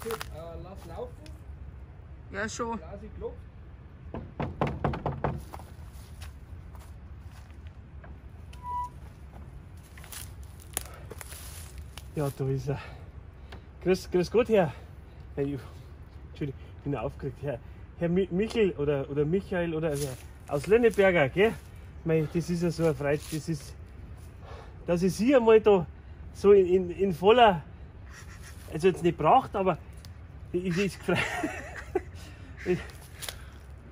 Okay, lass laufen. Ja, schon. Blase klopft. Ja, da ist er. Grüß Gott, Herr. Entschuldigung, ich bin aufgeregt. Herr Michel oder Michael oder aus Lönneberger, gell? Mei, das ist ja so eine Freude. Das ist, dass ich Sie einmal da so in voller, also jetzt nicht braucht, aber ich ist gefreut.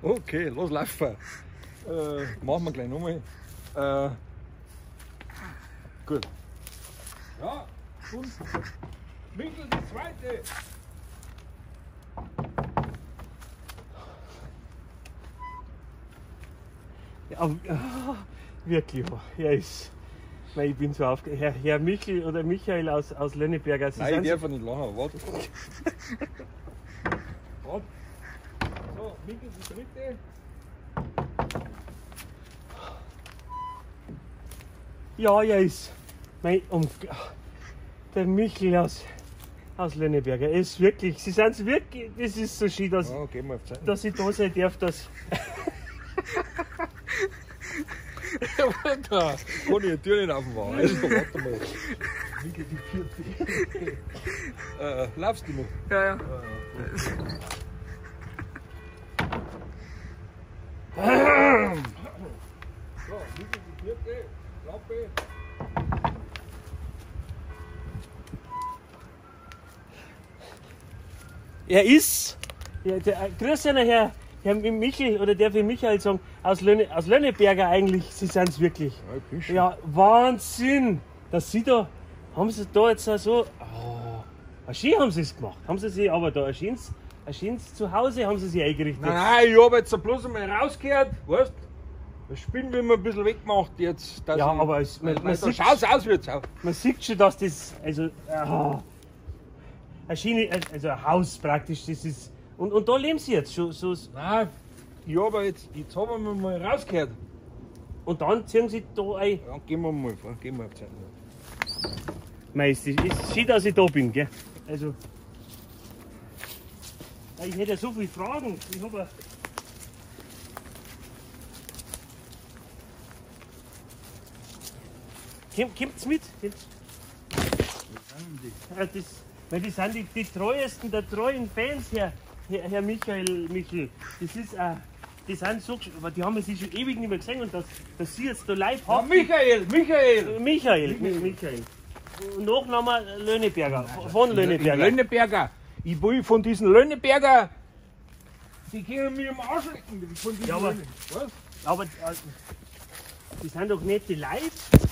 Okay, los laufen. Machen wir gleich nochmal. Gut. Ja, und Michel die zweite. Ja, wirklich, er ist. Weil ich bin so aufgeregt. Herr Michel oder Michael aus Lönneberger. Sie Nein, ich sind darf nicht lachen, warte. Warte. So, Michel die dritte. Ja, er ist. Der Michel aus Lönneberger. Er ist wirklich. Sie sind wirklich. Das ist so schön, dass, Ja, gehen wir auf Zeit. dass ich da sein darf. Dass, Da kann ich die Tür nicht aufmachen. Also, warte mal. Michel die vierte. Laufst du noch? Ja, ja. So, Michel die vierte. Klappe. er ist. Ja, grüß Sie, Herr Michel, oder darf ich Michael sagen, aus Lönneberger eigentlich. Sie sind es wirklich. Ja, ich bin schon. Ja, Wahnsinn! Dass Sie da. Haben Sie da jetzt so. Oh, schön haben Sie es gemacht. Haben Sie sich aber da ein schönes Zuhause haben Sie sich eingerichtet. Nein, ich habe jetzt bloß einmal rausgehört, weißt du? Das Spinnen will man ein bisschen weggemacht jetzt. Dass Ja, ich, aber man sieht schaut's aus wie jetzt auch. man sieht schon, dass das. Also. Eine Schiene, also ein Haus praktisch. Das ist. Und da leben Sie jetzt schon. So, Nein, ich habe jetzt haben wir mal rausgehört. und dann ziehen Sie da ein. Ja, gehen wir mal, gehen wir auf Zeit. Meister, ist schön, dass ich da bin, gell? Also. Ich hätte ja so viele Fragen. Ich habe. Kommt's mit? Kommt's? Ja, weil das sind die treuesten der treuen Fans, Herr Michel. Das ist die sind so, aber die haben sich schon ewig nicht mehr gesehen und dass Sie jetzt da live Ja, haben. Michael! Michael. Und Nachname Lönneberger, von Lönneberger. Lönneberger. Ich will von diesen Lönneberger, die können mich am Arsch lecken. Von diesen Ja, aber- Lönne. Was? Aber die sind doch nicht die Leute.